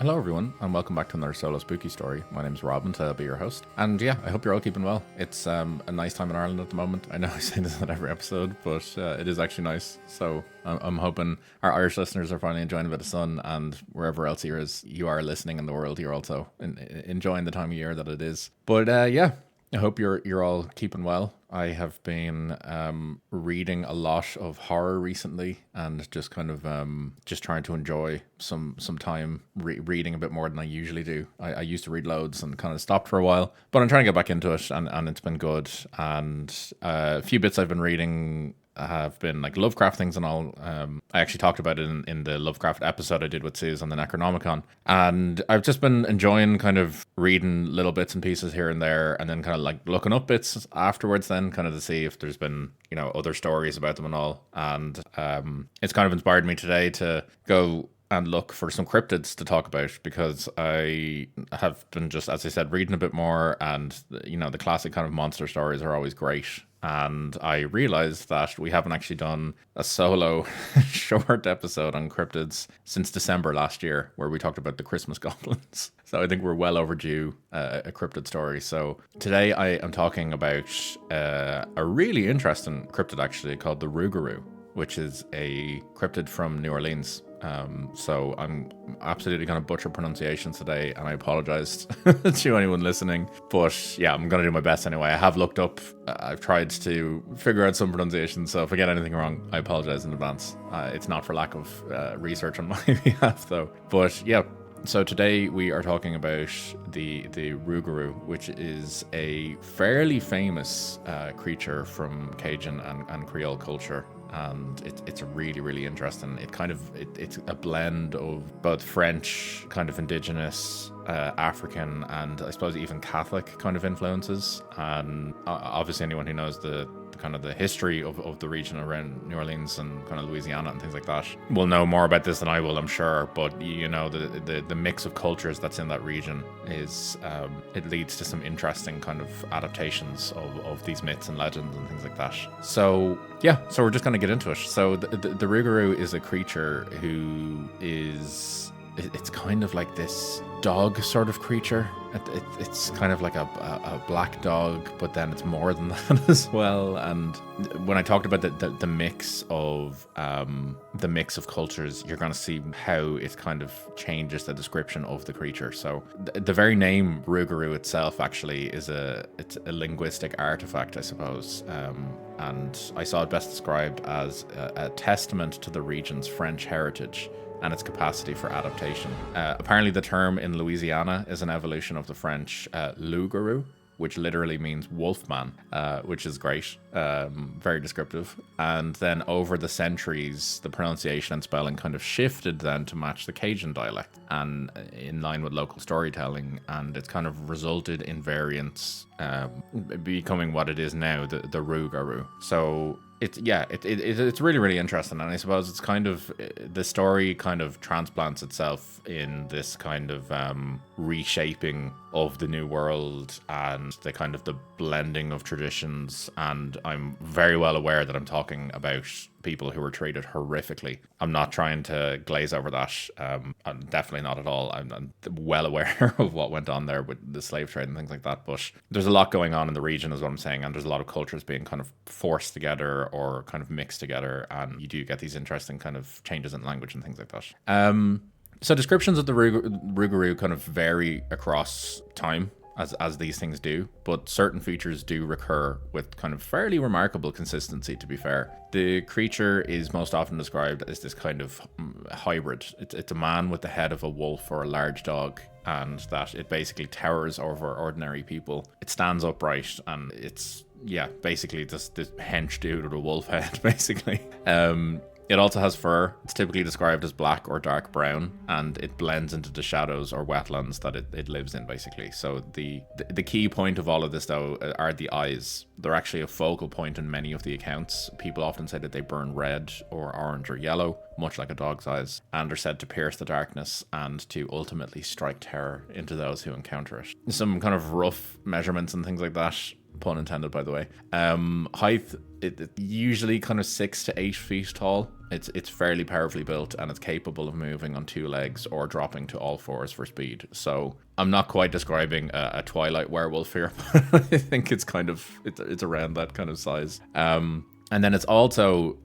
Hello everyone, and welcome back to another solo spooky story. My name's Rob, and I'll be your host. And yeah, I hope you're all keeping well. It's a nice time in Ireland at the moment. I know I say this on every episode, but it is actually nice. So I'm hoping our Irish listeners are finally enjoying a bit of sun, and wherever else you are listening in the world, you're also enjoying the time of year that it is. But yeah, I hope you're all keeping well. I have been reading a lot of horror recently, and just kind of just trying to enjoy some time reading a bit more than I usually do. I used to read loads and kind of stopped for a while, but I'm trying to get back into it, and it's been good. And a few bits I've been reading have been like Lovecraft things and all. I actually talked about it in the Lovecraft episode I did with Suze on the Necronomicon, and I've just been enjoying kind of reading little bits and pieces here and there, and then kind of like looking up bits afterwards then kind of to see if there's been, other stories about them and all. And it's kind of inspired me today to go and look for some cryptids to talk about, because I have been just, as I said, reading a bit more, and the classic kind of monster stories are always great. And I realized that we haven't actually done a solo short episode on cryptids since December last year, where we talked about the Christmas goblins. So I think we're well overdue a cryptid story. So today I am talking about a really interesting cryptid actually called the Rougarou, which is a cryptid from New Orleans. So I'm absolutely going to butcher pronunciations today, and I apologize to anyone listening, but yeah, I'm going to do my best anyway. I have looked up, I've tried to figure out some pronunciations, so if I get anything wrong, I apologize in advance. It's not for lack of research on my behalf though. But yeah, so today we are talking about the Rougarou, which is a fairly famous creature from Cajun and Creole culture. And it's really, really interesting. It's a blend of both French, kind of indigenous, African, and I suppose even Catholic kind of influences. And obviously anyone who knows the kind of the history of the region around New Orleans and kind of Louisiana and things like that will know more about this than I will, I'm sure. But the mix of cultures that's in that region is it leads to some interesting kind of adaptations of these myths and legends and things like that. So yeah, so we're just going to get into it. So the Rougarou is a creature who is, it's kind of like this dog sort of creature. It's kind of like a black dog, but then it's more than that as well. And when I talked about the mix of cultures, you're going to see how it kind of changes the description of the creature. So the very name Rougarou itself actually it's a linguistic artifact, I suppose. And I saw it best described as a testament to the region's French heritage and its capacity for adaptation. Apparently the term in Louisiana is an evolution of the French Lougarou, which literally means wolfman, which is great, very descriptive. And then over the centuries, the pronunciation and spelling kind of shifted then to match the Cajun dialect and in line with local storytelling, and it's kind of resulted in variants becoming what it is now, the Rougarou. So it's really, really interesting, and I suppose it's kind of, the story kind of transplants itself in this kind of reshaping of the new world and the kind of the blending of traditions. And I'm very well aware that I'm talking about people who were treated horrifically. I'm not trying to glaze over that. I'm definitely not at all. I'm well aware of what went on there with the slave trade and things like that. But there's a lot going on in the region, is what I'm saying, and there's a lot of cultures being kind of forced together or kind of mixed together, and you do get these interesting kind of changes in language and things like that. So descriptions of the Rougarou kind of vary across time, as these things do, but certain features do recur with kind of fairly remarkable consistency, to be fair. The creature is most often described as this kind of hybrid. It's a man with the head of a wolf or a large dog, and that it basically towers over ordinary people. It stands upright, and it's, yeah, basically this hench dude with a wolf head, basically. It also has fur. It's typically described as black or dark brown, and it blends into the shadows or wetlands that it lives in, basically. So the key point of all of this, though, are the eyes. They're actually a focal point in many of the accounts. People often say that they burn red or orange or yellow, much like a dog's eyes, and are said to pierce the darkness and to ultimately strike terror into those who encounter it. Some kind of rough measurements and things like that pun intended, by the way. Height, it usually kind of 6 to 8 feet tall. It's fairly powerfully built, and it's capable of moving on 2 legs or dropping to all 4s for speed. So I'm not quite describing a Twilight werewolf here, but I think it's kind of it's around that kind of size. And then it's also,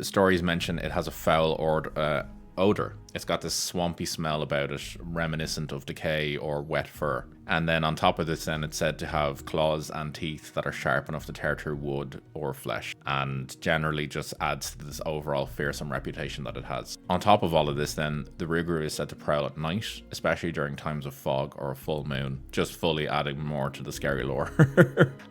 stories mention it has a foul odor. It's got this swampy smell about it, reminiscent of decay or wet fur. And then on top of this, then it's said to have claws and teeth that are sharp enough to tear through wood or flesh, and generally just adds to this overall fearsome reputation that it has. On top of all of this, then, the Rougarou is said to prowl at night, especially during times of fog or a full moon, just fully adding more to the scary lore.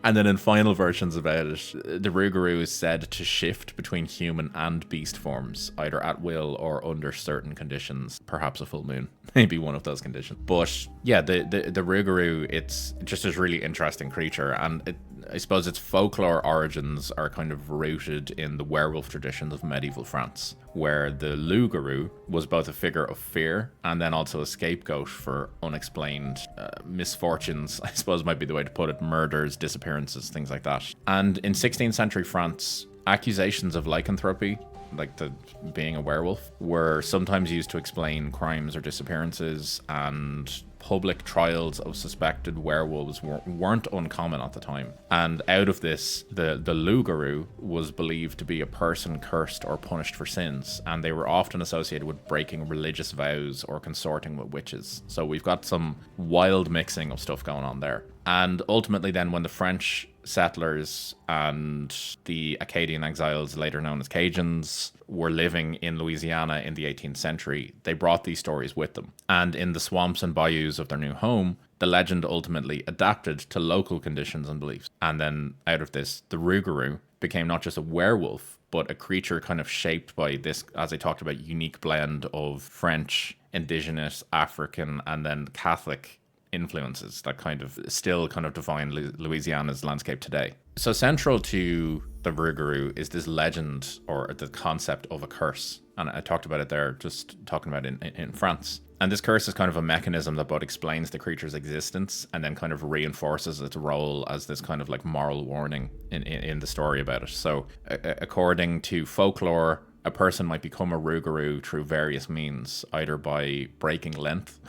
And then in final versions about it, the Rougarou is said to shift between human and beast forms, either at will or under certain conditions, perhaps a full moon, maybe one of those conditions. But yeah, the Rougarou, it's just this really interesting creature, and I suppose its folklore origins are kind of rooted in the werewolf traditions of medieval France, where the Lougarou was both a figure of fear and then also a scapegoat for unexplained misfortunes, I suppose might be the way to put it, murders, disappearances, things like that. And in 16th century France, accusations of lycanthropy, like the being a werewolf, were sometimes used to explain crimes or disappearances, and public trials of suspected werewolves weren't uncommon at the time. And out of this, the Lougarou was believed to be a person cursed or punished for sins, and they were often associated with breaking religious vows or consorting with witches. So we've got some wild mixing of stuff going on there. And ultimately then, when the French settlers and the Acadian exiles, later known as Cajuns, were living in Louisiana in the 18th century, they brought these stories with them. And in the swamps and bayous of their new home, the legend ultimately adapted to local conditions and beliefs. And then out of this, the Rougarou became not just a werewolf, but a creature kind of shaped by this, as I talked about, unique blend of French, indigenous, African, and then Catholic influences that kind of still kind of define Louisiana's landscape today. So central to the Rougarou is this legend, or the concept of a curse. And I talked about it there, just talking about it in France. And this curse is kind of a mechanism that both explains the creature's existence and then kind of reinforces its role as this kind of like moral warning in the story about it. So according to folklore, a person might become a Rougarou through various means, either by breaking length,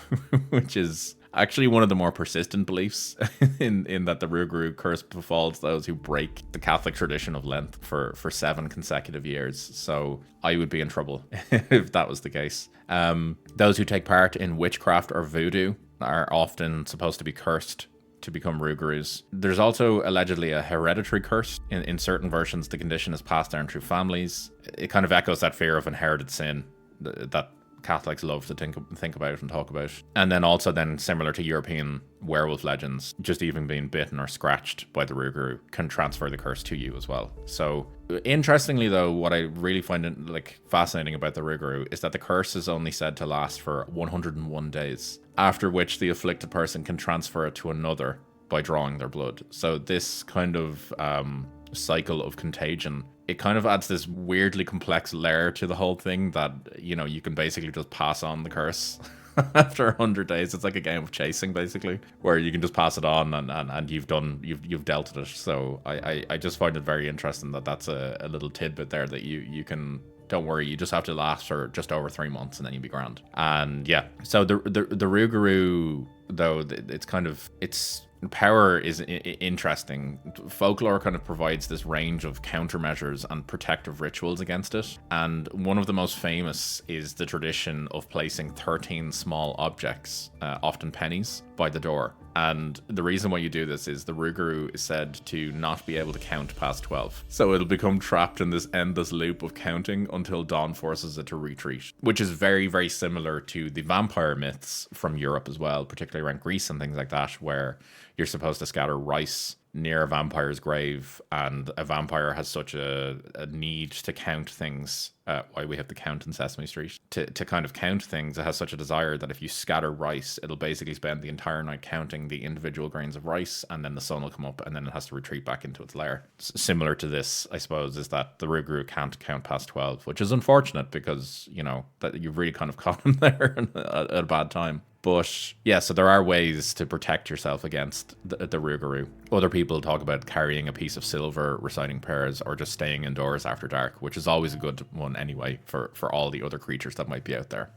which is actually one of the more persistent beliefs in that the Rougarou curse befalls those who break the Catholic tradition of length for 7 consecutive years. So I would be in trouble if that was the case. Those who take part in witchcraft or voodoo are often supposed to be cursed to become Rougarous. There's also allegedly a hereditary curse. In certain versions, the condition is passed down through families. It kind of echoes that fear of inherited sin that Catholics love to think about and talk about. And then also then, similar to European werewolf legends, just even being bitten or scratched by the Rougarou can transfer the curse to you as well. So interestingly though, what I really find fascinating about the Rougarou is that the curse is only said to last for 101 days, after which the afflicted person can transfer it to another by drawing their blood. So this kind of cycle of contagion, it kind of adds this weirdly complex layer to the whole thing that, you know, you can basically just pass on the curse after 100 days. It's like a game of chasing, basically, where you can just pass it on and you've dealt with it. So I just find it very interesting that that's a little tidbit there that you can, don't worry, you just have to last for just over 3 months and then you'll be grand. And yeah, so the Rougarou, though, its power is interesting. Folklore kind of provides this range of countermeasures and protective rituals against it. And one of the most famous is the tradition of placing 13 small objects, often pennies, by the door. And the reason why you do this is the Rougarou is said to not be able to count past 12. So it'll become trapped in this endless loop of counting until dawn forces it to retreat, which is very, very similar to the vampire myths from Europe as well, particularly around Greece and things like that, where you're supposed to scatter rice near a vampire's grave, and a vampire has such a need to count things, why we have the count in Sesame Street, to kind of count things. It has such a desire that if you scatter rice, it'll basically spend the entire night counting the individual grains of rice, and then the sun will come up and then it has to retreat back into its lair. Similar to this, I suppose, is that the Rougarou can't count past 12, which is unfortunate because, you know, that you've really kind of caught him there at a bad time. But yeah, so there are ways to protect yourself against the Rougarou. Other people talk about carrying a piece of silver, reciting prayers, or just staying indoors after dark, which is always a good one anyway for all the other creatures that might be out there.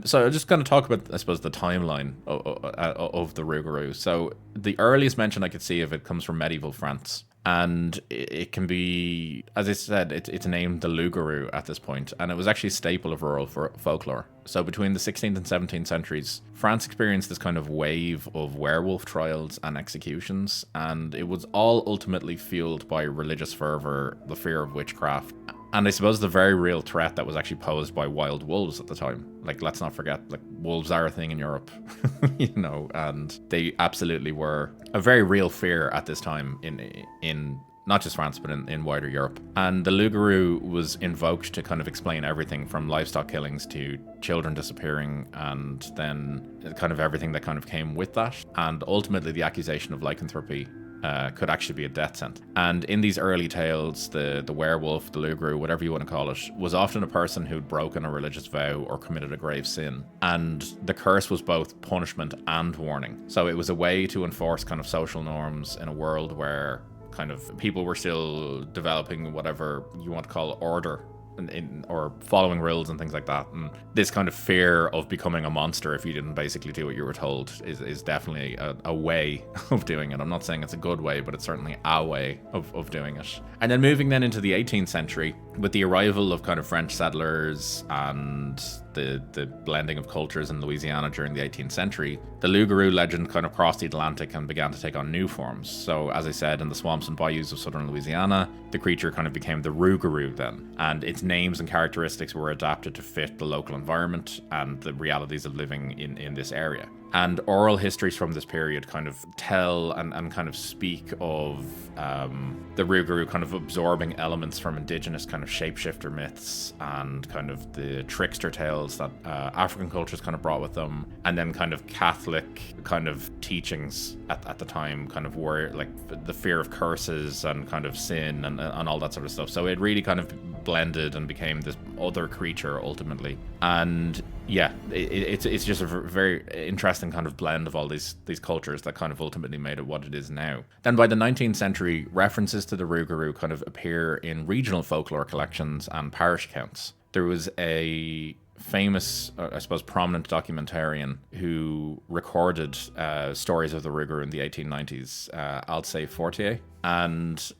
So I'm just going to talk about, I suppose, the timeline of the Rougarou. So the earliest mention I could see of it comes from medieval France. And it can be, as I said, it's named the Lougarou at this point, and it was actually a staple of rural folklore. So between the 16th and 17th centuries, France experienced this kind of wave of werewolf trials and executions, and it was all ultimately fueled by religious fervor, the fear of witchcraft, and I suppose the very real threat that was actually posed by wild wolves at the time. Like, let's not forget, like, wolves are a thing in Europe, and they absolutely were a very real fear at this time in not just France, but in wider Europe. And the Lougarou was invoked to kind of explain everything from livestock killings to children disappearing, and then kind of everything that kind of came with that. And ultimately, the accusation of lycanthropy could actually be a death sentence. And in these early tales, the werewolf, the Lougarou, whatever you want to call it, was often a person who'd broken a religious vow or committed a grave sin. And the curse was both punishment and warning. So it was a way to enforce kind of social norms in a world where kind of people were still developing whatever you want to call order or following rules and things like that. And this kind of fear of becoming a monster if you didn't basically do what you were told is definitely a way of doing it. I'm not saying it's a good way, but it's certainly a way of doing it. And then moving then into the 18th century, with the arrival of kind of French settlers and the blending of cultures in Louisiana during the 18th century, the Lougarou legend kind of crossed the Atlantic and began to take on new forms. So as I said, in the swamps and bayous of southern Louisiana, the creature kind of became the Rougarou then, and its names and characteristics were adapted to fit the local environment and the realities of living in this area. And oral histories from this period kind of tell and kind of speak of the Rougarou kind of absorbing elements from indigenous kind of shapeshifter myths and kind of the trickster tales that African cultures kind of brought with them, and then kind of Catholic kind of teachings at the time kind of were like the fear of curses and kind of sin and all that sort of stuff. So it really kind of blended and became this other creature ultimately. And yeah, it's just a very interesting kind of blend of all these cultures that kind of ultimately made it what it is now. Then by the 19th century, references to the Rougarou kind of appear in regional folklore collections and parish accounts. There was a famous, I suppose, prominent documentarian who recorded stories of the Rougarou in the 1890s, Alcée Fortier. And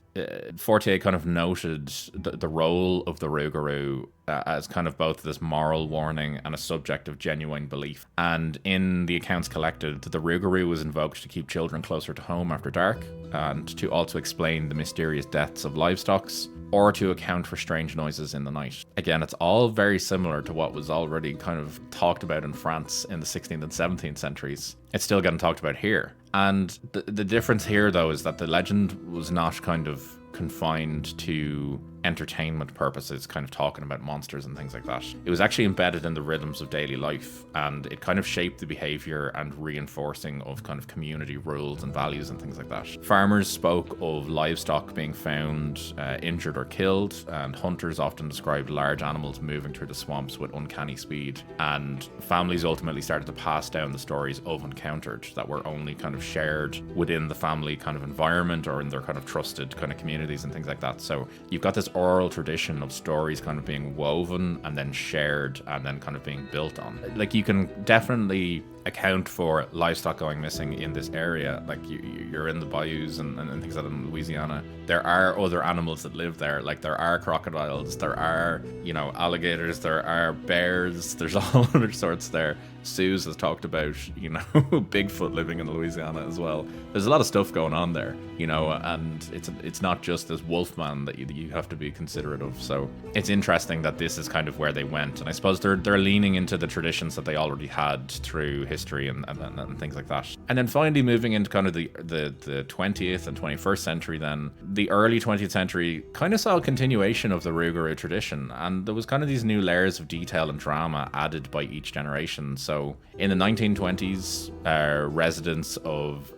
Fortier kind of noted the role of the Rougarou as kind of both this moral warning and a subject of genuine belief. And in the accounts collected, the Rougarou was invoked to keep children closer to home after dark, and to also explain the mysterious deaths of livestock, or to account for strange noises in the night. Again, it's all very similar to what was already kind of talked about in France in the 16th and 17th centuries. It's still getting talked about here. And the difference here, though, is that the legend was not kind of confined to entertainment purposes, kind of talking about monsters and things like that. It was actually embedded in the rhythms of daily life, and it kind of shaped the behavior and reinforcing of kind of community rules and values and things like that. Farmers spoke of livestock being found injured or killed, and hunters often described large animals moving through the swamps with uncanny speed. And families ultimately started to pass down the stories of encountered that were only kind of shared within the family kind of environment or in their kind of trusted kind of communities and things like that. So you've got this oral tradition of stories kind of being woven and then shared and then kind of being built on. Like, you can definitely account for livestock going missing in this area. Like, you're in the bayous and things like that in Louisiana. There are other animals that live there. Like, there are crocodiles, there are, alligators, there are bears, there's all other sorts there. Suze has talked about, Bigfoot living in Louisiana as well. There's a lot of stuff going on there, and it's not just this wolfman that you have to be considerate of. So it's interesting that this is kind of where they went. And I suppose they're leaning into the traditions that they already had through history and things like that. And then finally moving into kind of the 20th and 21st century, then the early 20th century kind of saw a continuation of the Rougarou tradition, and there was kind of these new layers of detail and drama added by each generation. So in the 1920s, residents of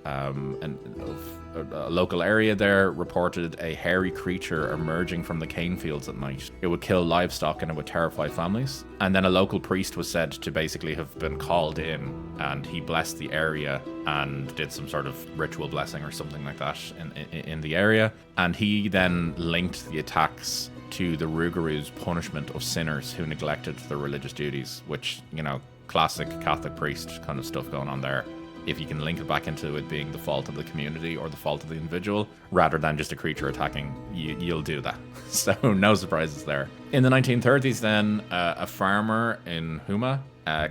a local area there reported a hairy creature emerging from the cane fields at night. It would kill livestock and it would terrify families. And then a local priest was said to basically have been called in, and he blessed the area and did some sort of ritual blessing or something like that in the area. And he then linked the attacks to the Rougarou's punishment of sinners who neglected their religious duties, which, you know, classic Catholic priest kind of stuff going on there. If you can link it back into it being the fault of the community or the fault of the individual, rather than just a creature attacking, you'll do that. So no surprises there. In the 1930s then, a farmer in Houma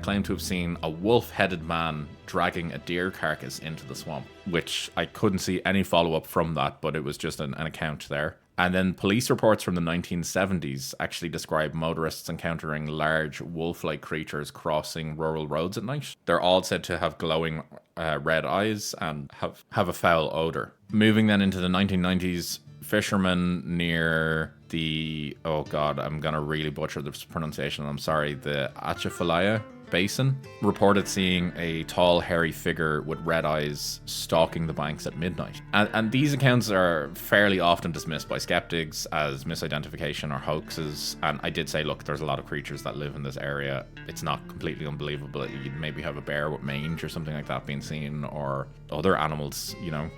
claimed to have seen a wolf-headed man dragging a deer carcass into the swamp, which I couldn't see any follow-up from that, but it was just an account there. And then police reports from the 1970s actually describe motorists encountering large wolf-like creatures crossing rural roads at night. They're all said to have glowing red eyes and have a foul odor. Moving then into the 1990s, fishermen near the, oh god, I'm gonna really butcher this pronunciation, I'm sorry, the Atchafalaya Basin reported seeing a tall, hairy figure with red eyes stalking the banks at midnight. And these accounts are fairly often dismissed by skeptics as misidentification or hoaxes. And I did say, look, there's a lot of creatures that live in this area. It's not completely unbelievable. You'd maybe have a bear with mange or something like that being seen, or other animals, you know.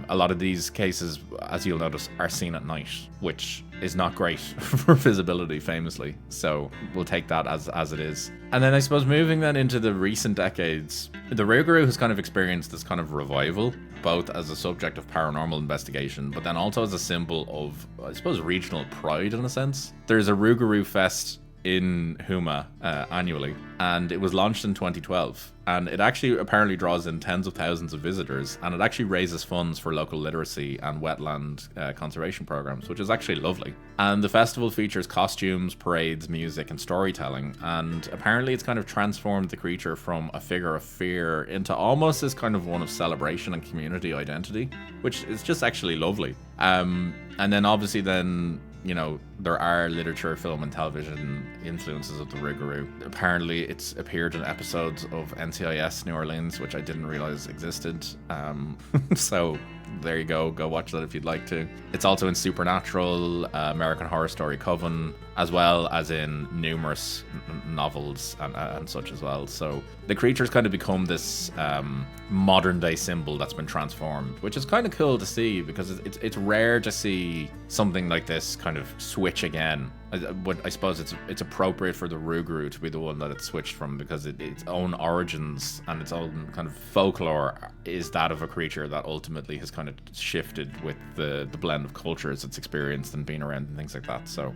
A lot of these cases, as you'll notice, are seen at night, which is not great for visibility, famously. So we'll take that as it is. And then I suppose moving then into the recent decades, the Rougarou has kind of experienced this kind of revival, both as a subject of paranormal investigation, but then also as a symbol of, I suppose, regional pride in a sense. There's a Rougarou Fest in Houma annually, and it was launched in 2012, and it actually apparently draws in tens of thousands of visitors, and it actually raises funds for local literacy and wetland conservation programs, which is actually lovely. And the festival features costumes, parades, music, and storytelling, and apparently it's kind of transformed the creature from a figure of fear into almost this kind of one of celebration and community identity, which is just actually lovely. And then obviously then, you know, there are literature, film, and television influences of the Rougarou. Apparently, it's appeared in episodes of NCIS New Orleans, which I didn't realize existed. So there you go. Go watch that if you'd like to. It's also in Supernatural, American Horror Story Coven, as well as in numerous novels and such as well. So the creature's kind of become this modern day symbol that's been transformed, which is kind of cool to see, because it's rare to see something like this kind of switch again. But I suppose it's appropriate for the Rougarou to be the one that it's switched from, because its own origins and its own kind of folklore is that of a creature that ultimately has kind of shifted with the blend of cultures it's experienced and been around and things like that. So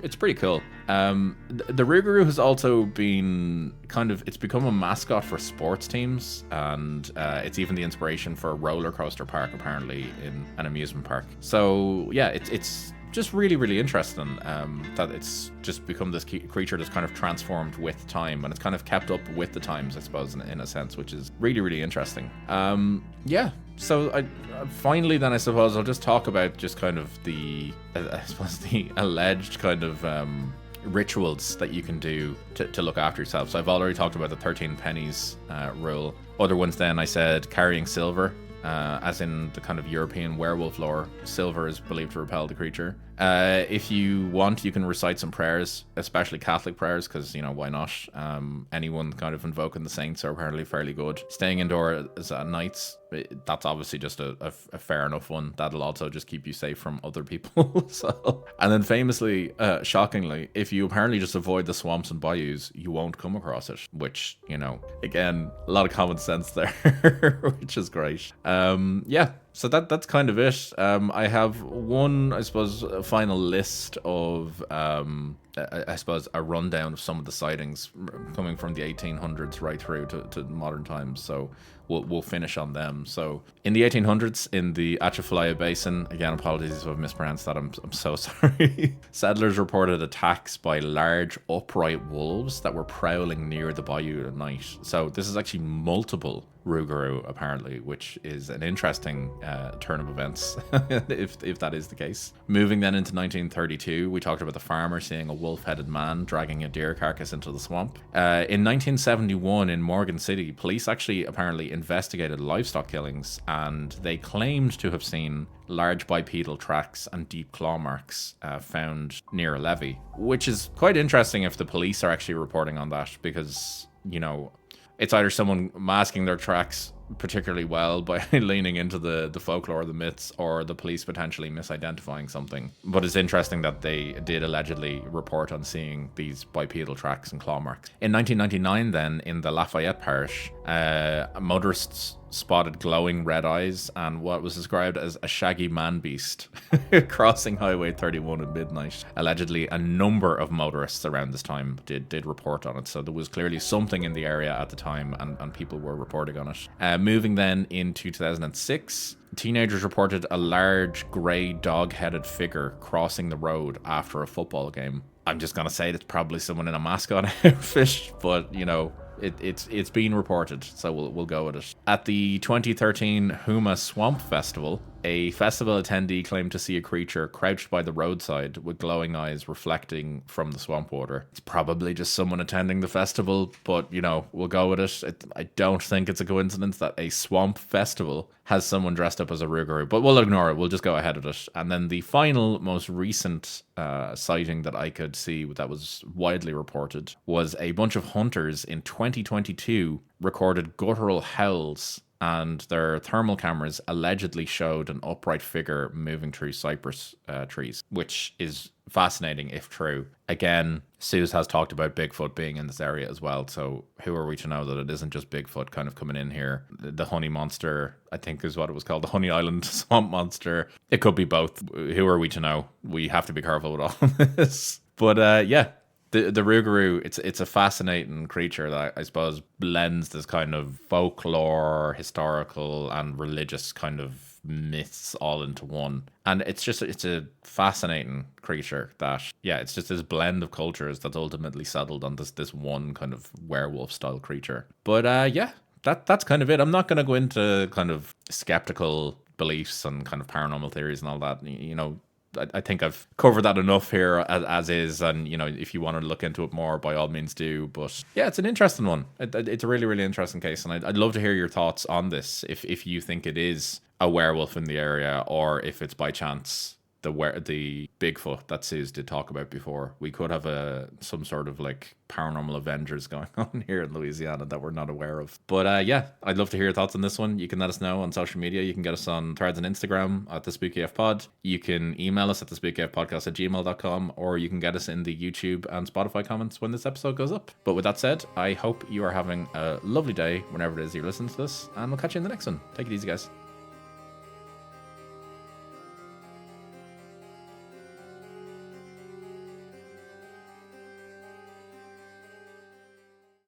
it's pretty cool. The Rougarou has also been it's become a mascot for sports teams, and it's even the inspiration for a roller coaster park apparently in an amusement park. So yeah, it's just really, really interesting that it's just become this creature that's kind of transformed with time, and it's kind of kept up with the times, I suppose, in a sense, which is really, really interesting. Yeah, so I finally then I suppose I'll just talk about just kind of the alleged kind of rituals that you can do to look after yourself. So I've already talked about the 13 pennies rule. Other ones then I said carrying silver. As in the kind of European werewolf lore, silver is believed to repel the creature. If you want, you can recite some prayers, especially Catholic prayers, because, you know, why not? Anyone kind of invoking the saints are apparently fairly good. Staying indoors at nights, that's obviously just a fair enough one. That'll also just keep you safe from other people. So, and then famously, shockingly, if you apparently just avoid the swamps and bayous, you won't come across it, which, you know, again, a lot of common sense there, which is great. Yeah, so that's kind of it. I have one, I suppose, final list of I suppose a rundown of some of the sightings coming from the 1800s right through to modern times. So we'll finish on them. So in the 1800s, in the Atchafalaya Basin, again, apologies if I've mispronounced that, I'm so sorry. Settlers reported attacks by large upright wolves that were prowling near the bayou at night. So this is actually multiple Rougarou apparently, which is an interesting turn of events if that is the case. Moving then into 1932, we talked about the farmer seeing a wolf-headed man dragging a deer carcass into the swamp. In 1971 in Morgan City, police actually apparently investigated livestock killings, and they claimed to have seen large bipedal tracks and deep claw marks found near a levee, which is quite interesting if the police are actually reporting on that, because, you know, it's either someone masking their tracks particularly well by leaning into the folklore, the myths, or the police potentially misidentifying something. But it's interesting that they did allegedly report on seeing these bipedal tracks and claw marks. In 1999 then, in the Lafayette parish, motorists spotted glowing red eyes and what was described as a shaggy man beast crossing Highway 31 at midnight. Allegedly, a number of motorists around this time did report on it, so there was clearly something in the area at the time, and people were reporting on it. Moving then into 2006, teenagers reported a large grey dog-headed figure crossing the road after a football game. I'm just gonna say it's probably someone in a mascot outfit, but you know, it's been reported, so we'll go with it. At the 2013 Houma Swamp Festival, a festival attendee claimed to see a creature crouched by the roadside with glowing eyes reflecting from the swamp water. It's probably just someone attending the festival, but you know, we'll go with it. I don't think it's a coincidence that a swamp festival has someone dressed up as a Rougarou, but we'll ignore it. We'll just go ahead with it. And then the final, most recent sighting that I could see that was widely reported was a bunch of hunters in 2022 recorded guttural howls, and their thermal cameras allegedly showed an upright figure moving through cypress trees, which is fascinating if true. Again, Suze has talked about Bigfoot being in this area as well, so who are we to know that it isn't just Bigfoot kind of coming in here? The honey monster, I think is what it was called, the Honey Island swamp monster. It could be both. Who are we to know? We have to be careful with all this. But yeah, the Rougarou, it's a fascinating creature that I suppose blends this kind of folklore, historical, and religious kind of myths all into one. And it's a fascinating creature that, yeah, it's just this blend of cultures that's ultimately settled on this one kind of werewolf style creature. But yeah, that's kind of it. I'm not going to go into kind of skeptical beliefs and kind of paranormal theories and all that. You know, I think I've covered that enough here as is, and you know, if you want to look into it more, by all means do. But yeah, it's an interesting one. It's a really, really interesting case, and I'd love to hear your thoughts on this. If you think it is a werewolf in the area, or if it's by chance the Bigfoot that Suze did talk about before. We could have some sort of like paranormal Avengers going on here in Louisiana that we're not aware of. But yeah, I'd love to hear your thoughts on this one. You can let us know on social media. You can get us on Threads and Instagram at the SpookyFPod. You can email us at the SpookyFPodcast@gmail.com, or you can get us in the YouTube and Spotify comments when this episode goes up. But with that said, I hope you are having a lovely day whenever it is you're listening to this, and we'll catch you in the next one. Take it easy, guys.